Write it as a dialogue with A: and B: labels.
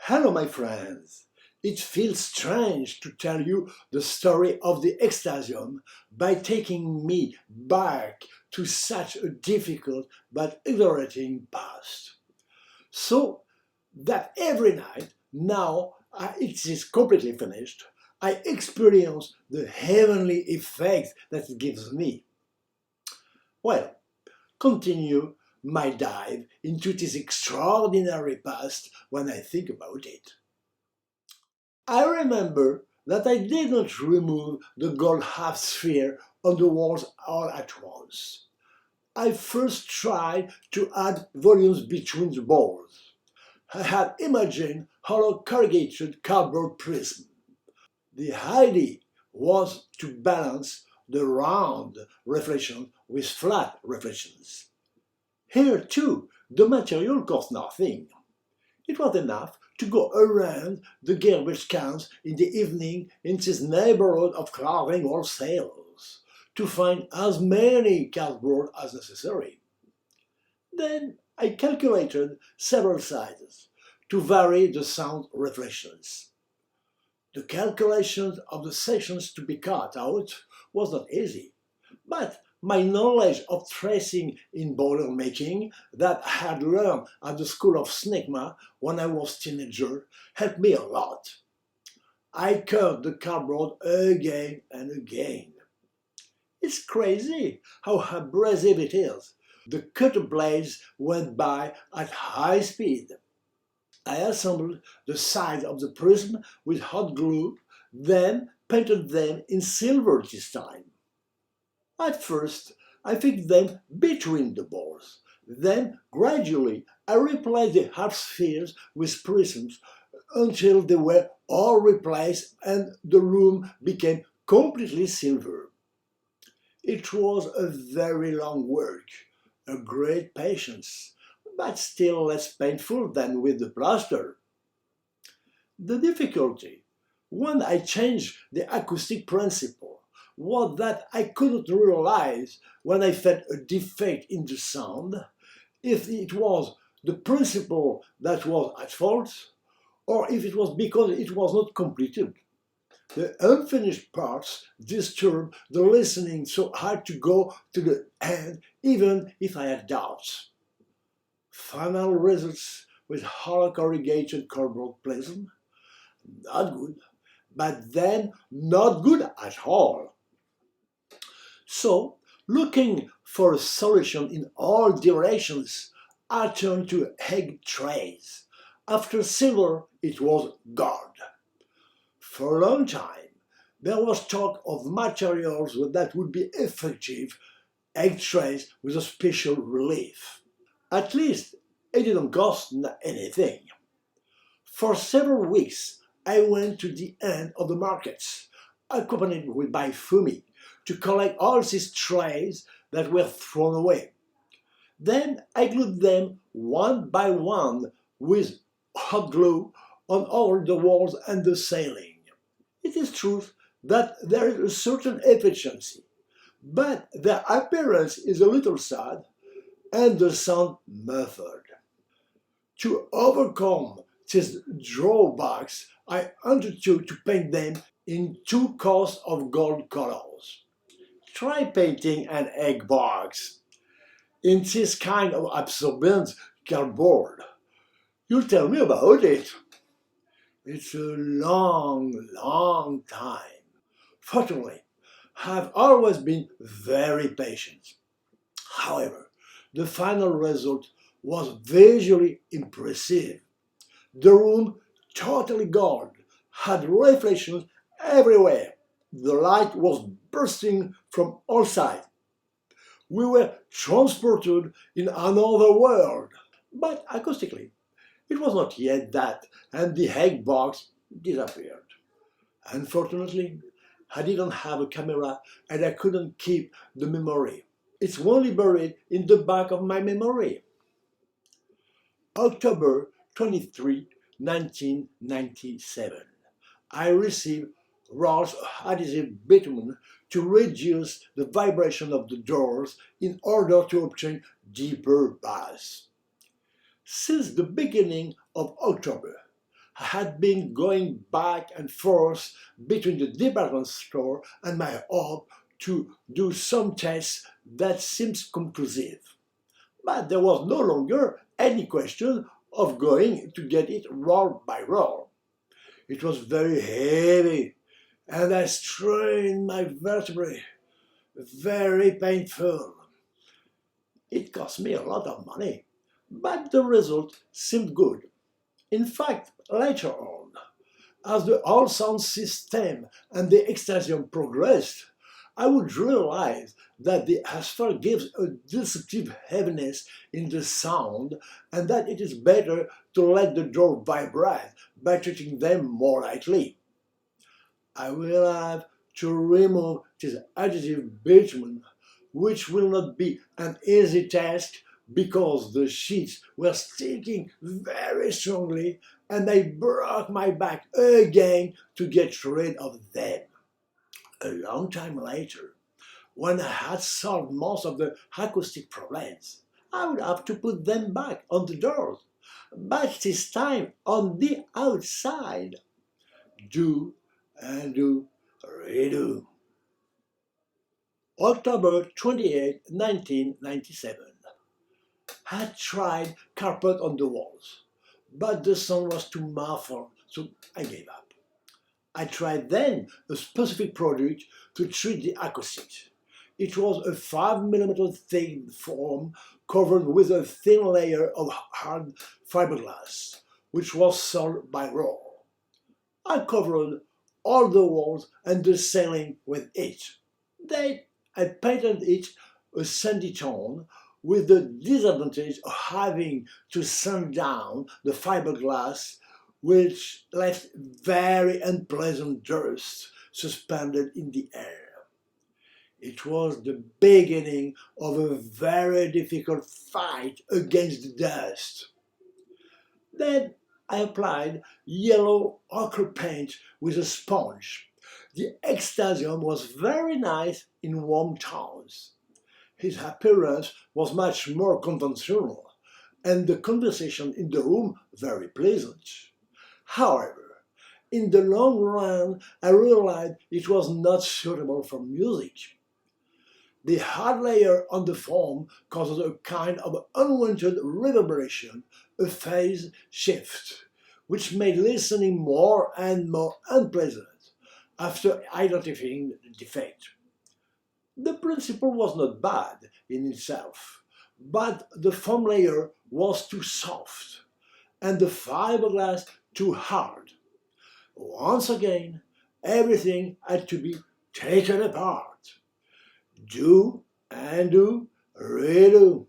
A: Hello, my friends. It feels strange to tell you the story of the Extasium by taking me back to such a difficult but exhilarating past. So that every night, now it is completely finished, I experience the heavenly effect that it gives me. Well, continue my dive into this extraordinary past when I think about it. I remember that I did not remove the gold half sphere on the walls all at once. I first tried to add volumes between the balls. I had imagined hollow corrugated cardboard prism. The idea was to balance the round reflection with flat reflections. Here too, the material cost nothing. It was enough to go around the garbage cans in the evening in this neighborhood of clothing wholesalers to find as many cardboard as necessary. Then I calculated several sizes to vary the sound reflections. The calculations of the sections to be cut out was not easy, but my knowledge of tracing in boiler making that I had learned at the School of Snigma when I was teenager helped me a lot. I cut the cardboard again and again. It's crazy how abrasive it is. The cutter blades went by at high speed. I assembled the sides of the prism with hot glue, then painted them in silver this time. At first, I fixed them between the balls. Then, gradually, I replaced the half spheres with prisms until they were all replaced and the room became completely silver. It was a very long work, a great patience, but still less painful than with the plaster. The difficulty, when I changed the acoustic principle, was that I couldn't realize when I felt a defect in the sound if it was the principle that was at fault or if it was because it was not completed. The unfinished parts disturbed the listening, so I had to go to the end even if I had doubts. Final results with hollow corrugated cardboard prism? Not good, but then not good at all. So, looking for a solution in all directions, I turned to egg trays. After silver, it was gold. For a long time, there was talk of materials that would be effective egg trays with a special relief. At least, it didn't cost anything. For several weeks, I went to the end of the markets, accompanied by Fumi, to collect all these trays that were thrown away. Then I glued them one by one with hot glue on all the walls and the ceiling. It is true that there is a certain efficiency, but their appearance is a little sad and the sound muffled. To overcome these drawbacks, I undertook to paint them in two coats of gold colors. Try painting an egg box in this kind of absorbent cardboard. You'll tell me about it. It's a long time. Fortunately, I've always been very patient. However, the final result was visually impressive. The room, totally gold, had reflections everywhere. The light was bursting from all sides. We were transported in another world, but acoustically. It was not yet that, and the egg box disappeared. Unfortunately, I didn't have a camera and I couldn't keep the memory. It's only buried in the back of my memory. October 23, 1997. I received raw adhesive bitumen to reduce the vibration of the doors in order to obtain deeper bass. Since the beginning of October, I had been going back and forth between the department store and my home to do some tests that seemed conclusive. But there was no longer any question of going to get it roll by roll. It was very heavy, and I strained my vertebrae. Very painful. It cost me a lot of money, but the result seemed good. In fact, later on, as the whole sound system and the extension progressed, I would realize that the asphalt gives a deceptive heaviness in the sound and that it is better to let the door vibrate by treating them more lightly. I will have to remove this additive bitumen, which will not be an easy task because the sheets were sticking very strongly and I broke my back again to get rid of them. A long time later, when I had solved most of the acoustic problems, I would have to put them back on the doors, but this time on the outside. Do and do, redo. October 28, 1997. I tried carpet on the walls, but the sound was too muffled, so I gave up. I tried then a specific product to treat the acoustics. It was a 5 mm thick foam covered with a thin layer of hard fiberglass, which was sold by roll. I covered all the walls and the ceiling with it. Then I painted it a sandy tone with the disadvantage of having to sand down the fiberglass, which left very unpleasant dust suspended in the air. It was the beginning of a very difficult fight against the dust. Then I applied yellow ochre paint with a sponge. The extasium was very nice in warm tones. His appearance was much more conventional, and the conversation in the room very pleasant. However, in the long run, I realized it was not suitable for music. The hard layer on the foam causes a kind of unwanted reverberation, a phase shift, which made listening more and more unpleasant after identifying the defect. The principle was not bad in itself, but the foam layer was too soft and the fiberglass too hard. Once again, everything had to be taken apart. Do and do, redo.